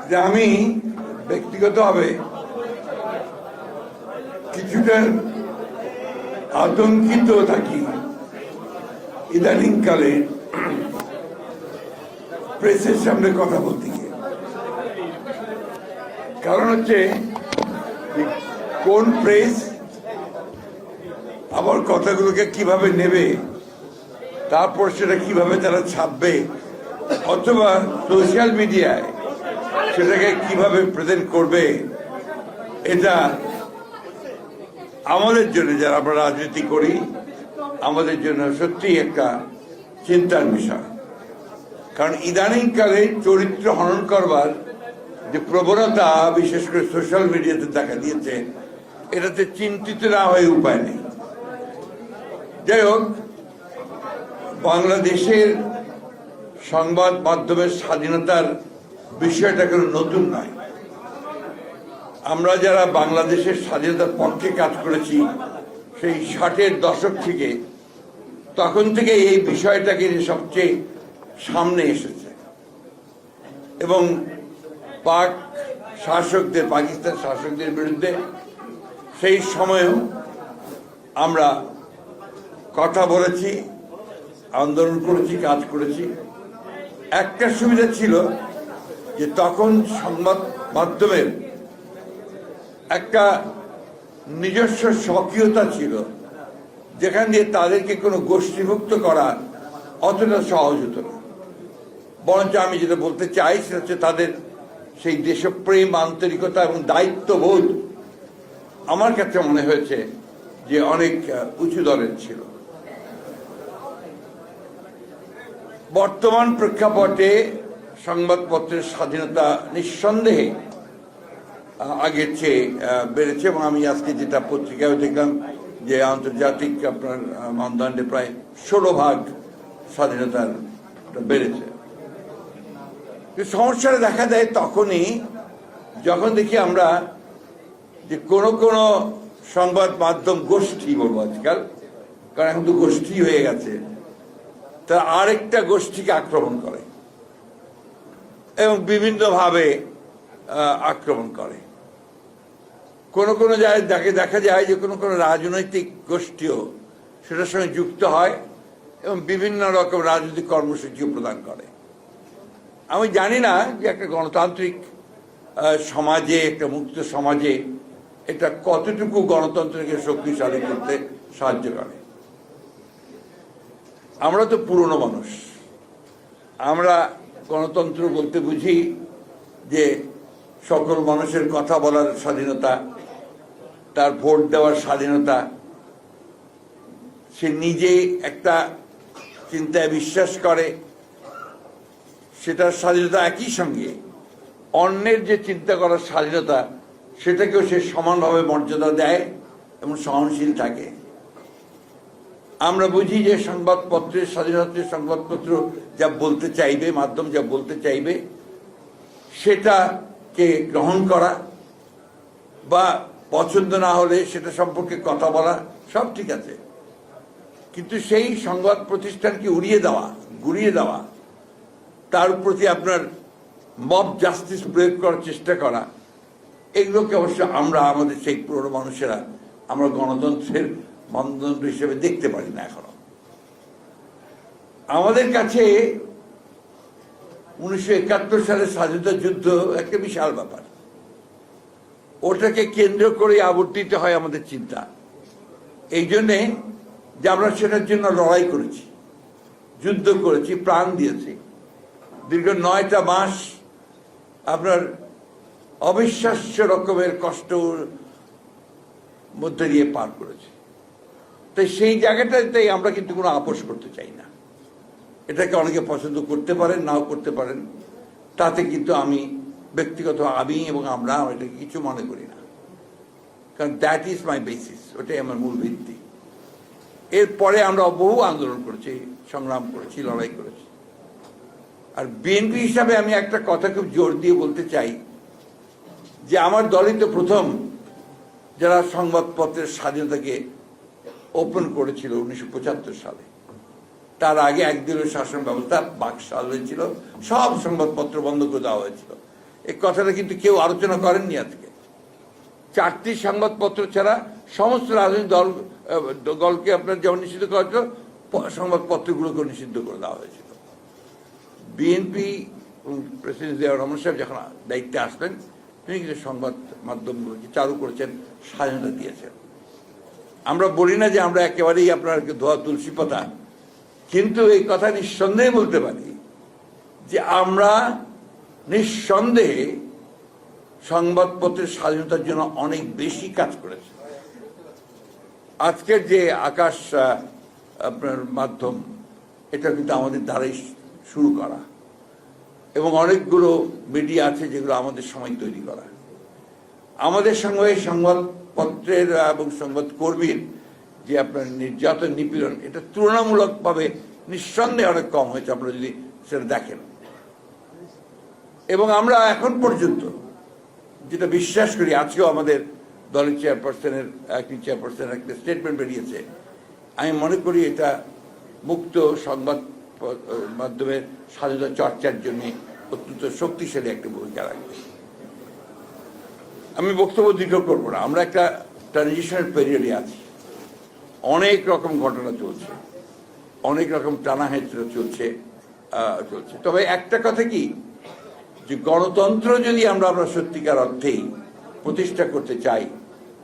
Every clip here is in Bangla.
যে আমি ব্যক্তিগতভাবে কিছুটা আতঙ্কিত থাকি ইদানিংকালে প্রেসের সামনে কথা বলতে গিয়ে। কারণ হচ্ছে কোন প্রেস আবার কথাগুলোকে কিভাবে নেবে, তারপর সেটা কিভাবে তারা ছাপবে, অথবা সোশ্যাল মিডিয়ায় সেটাকে কিভাবে প্রেজেন্ট করবে, এটা আমাদের জন্য যারা আমরা রাজনীতি করি আমাদের জন্য সত্যি একটা চিন্তার বিষয়। কারণ ইদানিংকালে চরিত্র হনন করবার যে প্রবণতা বিশেষ করে সোশ্যাল মিডিয়াতে দেখা দিয়েছে, এটাতে চিন্তিত না হয়ে উপায় নেই। যাই হোক, বাংলাদেশের সংবাদ মাধ্যমের স্বাধীনতার বিষয়টা কোনো নতুন নয়। আমরা যারা বাংলাদেশের স্বাধীনতার পক্ষে কাজ করেছি সেই 60-এর দশক থেকে, তখন থেকে এই বিষয়টাকে সবচেয়ে সামনে এসেছে এবং পাকিস্তান শাসকদের বিরুদ্ধে সেই সময়েও আমরা কথা বলেছি, আন্দোলন করেছি, কাজ করেছি। একটা সুবিধা ছিল যে তখন সংবাদ মাধ্যমের একটা নিজস্ব স্বকীয়তা ছিল, যেখান দিয়ে তাদেরকে কোনো গোষ্ঠীভুক্ত করা অতটা সহজ হতো না। বরঞ্চ আমি যেটা বলতে চাই সেটা হচ্ছে তাদের সেই দেশপ্রেম, আন্তরিকতা এবং দায়িত্ববোধ আমার কাছে মনে হয়েছে যে অনেক উঁচু দরের ছিল। বর্তমান প্রেক্ষাপটে সংবাদপত্রের স্বাধীনতা নিঃসন্দেহে আগের চেয়ে বেড়েছে এবং আমি আজকে যেটা পত্রিকায় দেখলাম যে আন্তর্জাতিক আপনার মানদণ্ডে প্রায় 16% স্বাধীনতার বেড়েছে। সমস্যাটা দেখা দেয় তখনই যখন দেখি আমরা যে কোনো সংবাদ মাধ্যম গোষ্ঠী বলবো আজকাল, কারণ এখন তো গোষ্ঠী হয়ে গেছে, তারা আরেকটা গোষ্ঠীকে আক্রমণ করে এবং বিভিন্নভাবে আক্রমণ করে। কোনো জায়গায় দেখা যায় যে কোনো রাজনৈতিক গোষ্ঠীও সেটার সঙ্গে যুক্ত হয় এবং বিভিন্ন রকম রাজনৈতিক কর্মসূচিও প্রদান করে। আমি জানি না যে একটা গণতান্ত্রিক সমাজে, একটা মুক্ত সমাজে এটা কতটুকু গণতন্ত্রকে শক্তিশালী করতে সাহায্য করে। আমরা তো পুরনো মানুষ, আমরা গণতন্ত্র বলতে বুঝি যে সকল মানুষের কথা বলার স্বাধীনতা, তার ভোট দেওয়ার স্বাধীনতা, সে নিজে একটা চিন্তায় বিশ্বাস করে সেটার স্বাধীনতা, একই সঙ্গে অন্যের যে চিন্তা করার স্বাধীনতা সেটাকেও সে সমানভাবে মর্যাদা দেয় এবং সহনশীল থাকে। আমরা বুঝি যে সংবাদপত্রের স্বাধীনতা, সংবাদপত্র যা বলতে চাইবে, মাধ্যম যা বলতে চাইবে সেটাকে গ্রহণ করা বা পছন্দ না হলে সেটা সম্পর্কে কথা বলা সব ঠিক আছে, কিন্তু সেই সংবাদ প্রতিষ্ঠানকে গুড়িয়ে দেওয়া, তার প্রতি আপনার মব জাস্টিস প্রয়োগ করার চেষ্টা করা, এগুলোকে অবশ্য আমরা আমাদের সেই পুরনো মানুষেরা আমরা গণতন্ত্রের মানদণ্ড হিসেবে দেখতে পারি না এখনো। আমাদের কাছে 1971 সালের স্বাধীনতা যুদ্ধ একটা বিশাল ব্যাপার, ওটাকে কেন্দ্র করে আবর্তিত হয় আমাদের চিন্তা। এই জন্যে যে আমরা সেটার জন্য লড়াই করেছি, যুদ্ধ করেছি, প্রাণ দিয়েছি, দীর্ঘ 9টা মাস আপনার অবিশ্বাস্য রকমের কষ্ট মধ্যে দিয়ে পার করেছি। তাই সেই জায়গাটাতে আমরা কিন্তু কোনো আপোষ করতে চাই না। এটাকে অনেকে পছন্দ করতে পারেন, নাও করতে পারেন, তাতে কিন্তু আমি ব্যক্তিগত এবং আমরা এটাকে কিছু মনে করি না, কারণ দ্যাট ইজ মাই বেসিস, ওটাই আমার মূল ভিত্তি। এরপরে আমরা বহু আন্দোলন করেছি, সংগ্রাম করেছি, লড়াই করেছি। আর বিএনপি হিসাবে আমি একটা কথা খুব জোর দিয়ে বলতে চাই যে আমার দলই তো প্রথম যারা সংবাদপত্রের স্বাধীনতাকে ওপেন করেছিল 1975 সালে। তার আগে একদলীয় শাসন ব্যবস্থা বাকশাল হয়েছিল, সব সংবাদপত্র বন্ধ করে দেওয়া হয়েছিল। এই কথাটা কিন্তু কেউ আলোচনা করেননি আজকে। 4টি সংবাদপত্র ছাড়া সমস্ত রাজনৈতিক দলকে আপনার যেমন নিষিদ্ধ করা হয়েছিল, সংবাদপত্রগুলোকে নিষিদ্ধ করে দেওয়া হয়েছিল। বিএনপি প্রেসিডেন্ট জিয়াউর রহমান সাহেব যখন দায়িত্বে আসলেন, তিনি কিন্তু সংবাদ মাধ্যমগুলোকে চালু করেছেন, স্বাধীনতা দিয়েছেন। আমরা বলি না যে আমরা একেবারেই আপনার ধোয়া তুলসী পাতা, কিন্তু এই কথা নিঃসন্দেহে বলতে পারি যে আমরা নিঃসন্দেহে সংবাদপত্রের স্বাধীনতার জন্য অনেক বেশি কাজ করেছে। আজকের যে আকাশ আপনার মাধ্যম, এটা কিন্তু আমাদের দ্বারাই শুরু করা, এবং অনেকগুলো মিডিয়া আছে যেগুলো আমাদের সময় তৈরি করা। আমাদের সঙ্গে সংবাদপত্রের এবং সংবাদকর্মীর যে আপনার নির্যাতন, নিপীড়ন, এটা তুলনামূলকভাবে নিঃসন্দেহে অনেক কম হয়েছে, আপনারা যদি সেটা দেখেন। এবং আমরা এখন পর্যন্ত যেটা বিশ্বাস করি, আজকেও আমাদের দলের চেয়ারপারসনের একটা স্টেটমেন্ট বেরিয়েছে, আমি মনে করি এটা মুক্ত সংবাদ মাধ্যমের স্বাধীনতা চর্চার জন্য অত্যন্ত শক্তিশালী একটা ভূমিকা রাখবে। আমি বক্তব্য দীর্ঘ করব না। আমরা একটা ট্রানজিশনাল পিরিয়ডে আছি, অনেক রকম ঘটনা চলছে, অনেক রকম টানাহেঁচড়া চলছে। তবে একটা কথা কি, যে গণতন্ত্র যদি আমরা সত্যিকার অর্থেই প্রতিষ্ঠা করতে চাই,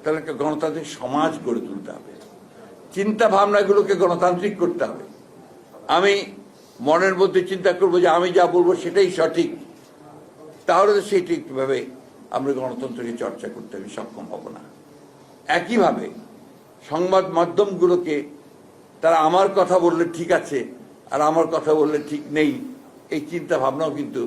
তাহলে একটা গণতান্ত্রিক সমাজ গড়ে তুলতে হবে, চিন্তা ভাবনাগুলোকে গণতান্ত্রিক করতে হবে। আমি মনের মধ্যে চিন্তা করবো যে আমি যা বলবো সেটাই সঠিক, তাহলে তো সেই ঠিকভাবে আমরা গণতন্ত্রকে চর্চা করতে আমি সক্ষম হব না। একইভাবে সংবাদ মাধ্যমগুলোকে তারা আমার কথা বললে ঠিক আছে আর আমার কথা বললে ঠিক নেই, এই চিন্তা ভাবনাও কিন্তু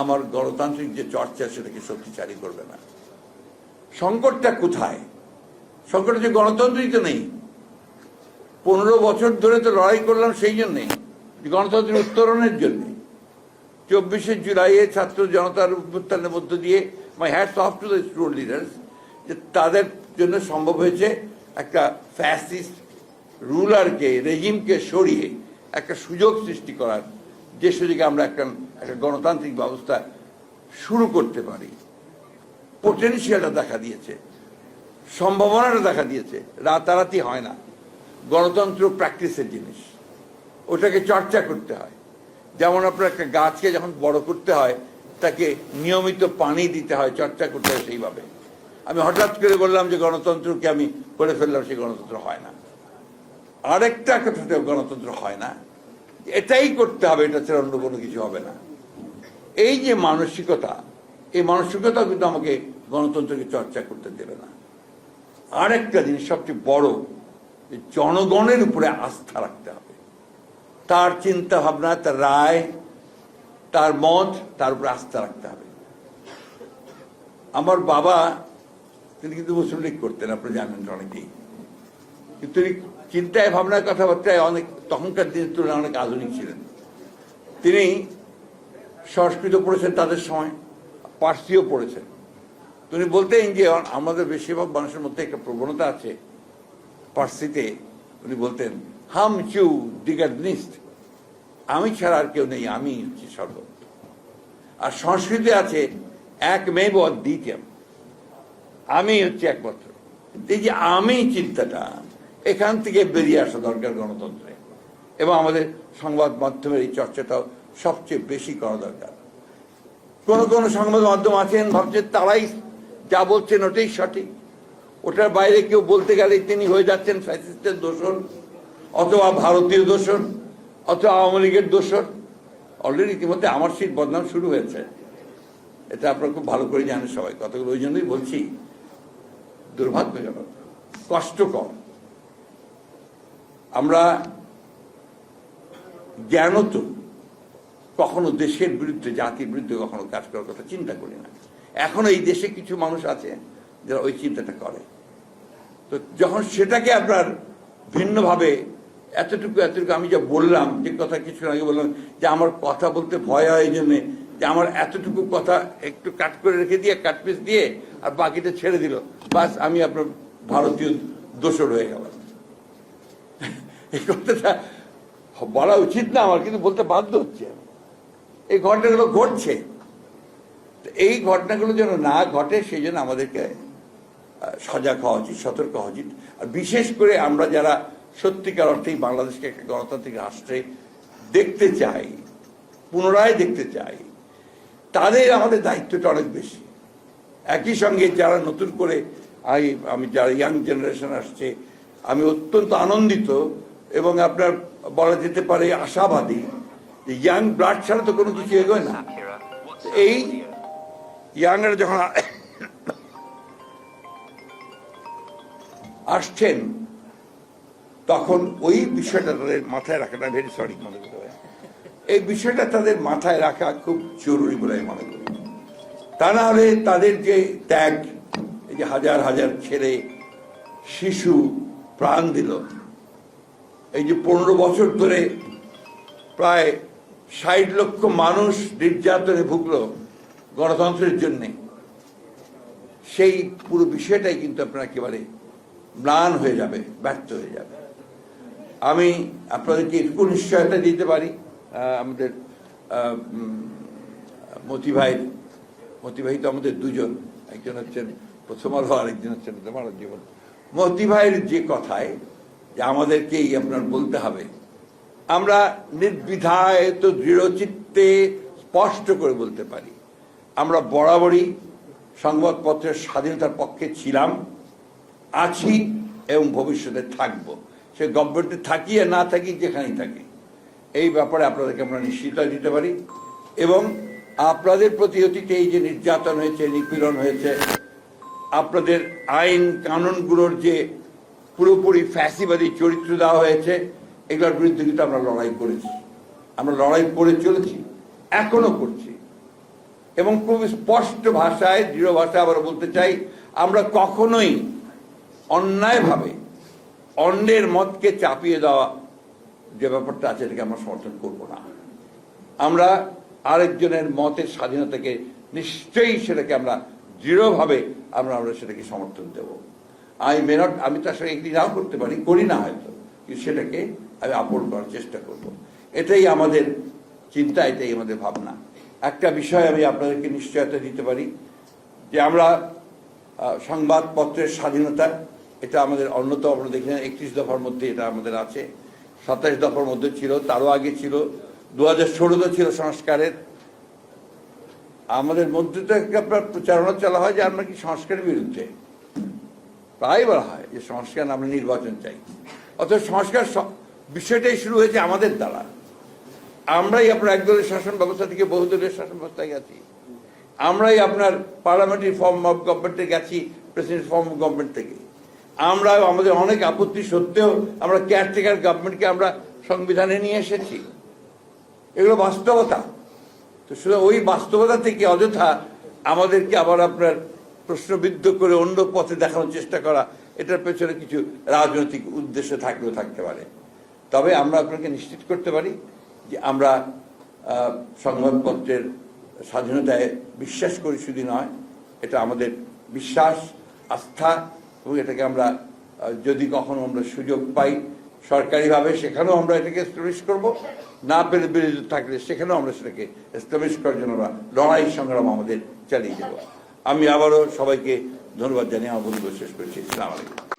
আমার গণতান্ত্রিক যে চর্চা সেটাকে শক্তিশালী করবে না। সংকটটা কোথায়? সংকট যে গণতন্ত্রই তো নেই। 15 বছর ধরে তো লড়াই করলাম সেই জন্যে, গণতন্ত্রের উত্তরণের জন্যে। 24শে জুলাইয়ে ছাত্র জনতার অভ্যুত্থানের মধ্য দিয়ে my hats off to the student leaders, যে তাদের জন্য সম্ভব হয়েছে একটা ফ্যাসিস্ট রুলারকে, রেজিমকে সরিয়ে একটা সুযোগ সৃষ্টি করার, যে সুযোগে আমরা একটা গণতান্ত্রিক ব্যবস্থা শুরু করতে পারি। পোটেনশিয়ালটা দেখা দিয়েছে, সম্ভাবনাটা দেখা দিয়েছে। রাতারাতি হয় না, গণতন্ত্র প্র্যাকটিসের জিনিস, ওটাকে চর্চা করতে হয়। যেমন আপনার একটা গাছকে যখন বড় করতে হয়, তাকে নিয়মিত পানি দিতে হয়, চর্চা করতে হয়। সেইভাবে আমি হঠাৎ করে বললাম যে গণতন্ত্রকে আমি করে ফেললাম, সেই গণতন্ত্র হয় না। আরেকটা কথাতে গণতন্ত্র হয় না, এটাই করতে হবে, এটা ছাড়া অন্য কোনো কিছু হবে না। এই যে মানসিকতা, এই মানসিকতা কিন্তু আমাকে গণতন্ত্রকে চর্চা করতে দেবে না। আরেকটা জিনিস সবচেয়ে বড়, জনগণের উপরে আস্থা রাখতে হবে, তার চিন্তা ভাবনা, তার রায়, তার মত, তার উপরে আস্থা রাখতে হবে। আমার বাবা, তিনি কিন্তু মুসলিম লীগ করতেন, আপনারা জানেন অনেকেই, কিন্তু তিনি চিন্তায় ভাবনার কথাবার্তায় অনেক, তখনকার দিনের তুলনায় অনেক আধুনিক ছিলেন। তিনি সংস্কৃত পড়েছেন তাদের সময়, পার্সিও পড়েছেন। তিনি বলতেন যে আমাদের বেশিরভাগ মানুষের মধ্যে একটা প্রবণতা আছে পার্সিতে, উনি বলতেন হাম চু দিগাদনিস্ট, আমি ছাড়া আর কেউ নেই, আমি হচ্ছি সর্বত্র। আর সংস্কৃতে আছে এক মেব দ্বিতীয়, আমি হচ্ছে একমাত্র। এই যে আমি চিন্তাটা, এখান থেকে বেরিয়ে আসা দরকার গণতন্ত্রে, এবং আমাদের সংবাদ মাধ্যমের এই চর্চাটাও সবচেয়ে বেশি করা দরকার। কোন সংবাদ মাধ্যম আছেন ভাবছেন তারাই যা বলছেন ওটাই সঠিক, ওটার বাইরে কেউ বলতে গেলে তিনি হয়ে যাচ্ছেন ফ্যাসিস্টের দোষর, অথবা ভারতীয় দোষর, অথবা আওয়ামী লীগের দোষর। অলরেডি ইতিমধ্যে আমার সিট বদনাম শুরু হয়েছে, এটা আপনারা খুব ভালো করে জানেন সবাই। কথাগুলো ওই জন্যই বলছি, দুর্ভাগ্যজনক, কষ্টকর। আমরা জ্ঞানত কখনো দেশের বিরুদ্ধে, জাতির বিরুদ্ধে কখনো কাজ করার কথা চিন্তা করি না। এখনো এই দেশে কিছু মানুষ আছে যারা ওই চিন্তাটা করে। তো যখন সেটাকে আপনার ভিন্নভাবে এতটুকু আমি যা বললাম, যে কথা কিছুক্ষণ আগে বললাম যে আমার কথা বলতে ভয় হয়, এই জন্যে যে আমার এতটুকু কথা একটু কাট করে রেখে দিয়ে, কাটপিস দিয়ে, আর বাকিটা ছেড়ে দিল, বাস আমি আপনার ভারতীয় দোষর হয়ে গেলাম। এই কথাটা বলা উচিত না আমার, কিন্তু বলতে বাধ্য হচ্ছে। এই ঘটনাগুলো ঘটছে, এই ঘটনাগুলো যেন না ঘটে সেই জন্য আমাদেরকে সজাগ হওয়া উচিত, সতর্ক হওয়া উচিত। আর বিশেষ করে আমরা যারা সত্যিকার অর্থেই বাংলাদেশকে একটা গণতান্ত্রিক রাষ্ট্রে দেখতে চাই, পুনরায় দেখতে চাই, তাদের আমাদের দায়িত্বটা অনেক বেশি। একই সঙ্গে যারা নতুন করে আমি যারা ইয়াং জেনারেশন আসছে, আমি অত্যন্ত আনন্দিত এবং আপনার বলা যেতে পারে আশাবাদী যে ইয়াং ব্লাড ছাড়া তো কোনো কিছু এগোয় না। এই ইয়াংরা যখন আসছেন তখন ওই বিষয়টা তাদের মাথায় রাখাটা ভেরি সরি মনে করতে হয়, এই বিষয়টা তাদের মাথায় রাখা খুব জরুরি বলে আমি মনে করি। তা না হলে তাদের যে ত্যাগ, এই যে হাজার হাজার ছেলে শিশু প্রাণ দিল, এই যে 15 বছর ধরে প্রায় 60 লক্ষ মানুষ নির্যাতনে ভুগল গণতন্ত্রের জন্যে, সেই পুরো বিষয়টাই কিন্তু আপনার একেবারে ম্লান হয়ে যাবে, ব্যর্থ হয়ে যাবে। আমি আপনাদেরকে এটুকু নিশ্চয়তা দিতে পারি, আমাদের মতি ভাই তো আমাদের দুজন, একজন হচ্ছেন প্রথম আলো, আরেকজন হচ্ছেন তোমার জীবন। মতি ভাইয়ের যে কথায় যে আমাদেরকেই আপনার বলতে হবে, আমরা নির্দ্বিধায় তো দৃঢ়চিত্তে স্পষ্ট করে বলতে পারি আমরা বরাবরই সংবাদপত্রের স্বাধীনতার পক্ষে ছিলাম, আছি এবং ভবিষ্যতে থাকব। সে গভর্নমেন্টে থাকি আর না থাকি, যেখানেই থাকি, এই ব্যাপারে আপনাদেরকে আমরা নিশ্চয়তা দিতে পারি। এবং আপনাদের প্রতি অতীতে এই যে নির্যাতন হয়েছে, নিপীড়ন হয়েছে, আপনাদের আইন কানুনগুলোর যে পুরোপুরি ফ্যাসিবাদী চরিত্র দেওয়া হয়েছে, এগুলোর বিরুদ্ধে কিন্তু আমরা লড়াই করেছি, আমরা লড়াই করে চলেছি, এখনো করছি। এবং খুব স্পষ্ট ভাষায়, দৃঢ় ভাষায় আবার বলতে চাই, আমরা কখনোই অন্যায়ভাবে অন্যের মতকে চাপিয়ে দেওয়া যে ব্যাপারটা আছে, এটাকে আমরা সমর্থন করব না। আমরা আরেকজনের মতের স্বাধীনতাকে নিশ্চয়ই সেটাকে আমরা দৃঢ়ভাবে আমরা সেটাকে সমর্থন দেব। আমি তার সঙ্গে একদিন নাও করতে পারি, করি না হয়তো, কিন্তু সেটাকে আমি আপন করার চেষ্টা করব। এটাই আমাদের চিন্তা, এটাই আমাদের ভাবনা। একটা বিষয় আমি আপনাদেরকে নিশ্চয়তা দিতে পারি যে আমরা সংবাদপত্রের স্বাধীনতা, এটা আমাদের অন্যতম, আপনারা দেখেন 31 দফার মধ্যে এটা আমাদের আছে, 27 দফার মধ্যে ছিল, তারও আগে ছিল, 2016 ছিল সংস্কারের। আমাদের মধ্যে তো আপনার প্রচারণা চলা হয় যে আমরা কি সংস্কারের বিরুদ্ধে, প্রায় বলা হয় যে সংস্কার, আমরা নির্বাচন চাই। অথচ সংস্কার বিষয়টাই শুরু হয়েছে আমাদের দ্বারা। আমরাই আপনার একদলের শাসন ব্যবস্থা থেকে বহুদলীয় শাসন ব্যবস্থায় গেছি, আমরাই আপনার পার্লামেন্টারি ফর্ম অফ গভর্নমেন্টে গেছি প্রেসিডেন্ট ফর্ম অফ গভর্নমেন্ট থেকে। আমরা আমাদের অনেক আপত্তি সত্ত্বেও আমরা কেয়ারটেকার গভর্নমেন্টকে আমরা সংবিধানে নিয়ে এসেছি। এগুলো বাস্তবতা। তো শুধু ওই বাস্তবতা থেকে অযথা আমাদেরকে আবার আপনার প্রশ্নবিদ্ধ করে অন্য পথে দেখানোর চেষ্টা করা, এটার পেছনে কিছু রাজনৈতিক উদ্দেশ্য থাকলেও থাকতে পারে। তবে আমরা আপনাকে নিশ্চিত করতে পারি যে আমরা সংবাদপত্রের স্বাধীনতায় বিশ্বাস করি, শুধু নয়, এটা আমাদের বিশ্বাস, আস্থা, এবং এটাকে আমরা যদি কখনো আমরা সুযোগ পাই সরকারিভাবে, সেখানেও আমরা এটাকে এস্টাবলিশ করব, না পেলে বিরোধী থাকলে সেখানেও আমরা সেটাকে এস্টাবলিশ করার জন্য আমরা লড়াই সংগ্রাম আমাদের চালিয়ে যাব। আমি আবারও সবাইকে ধন্যবাদ জানিয়ে আমার বক্তব্য শেষ করছি। আসসালামু আলাইকুম।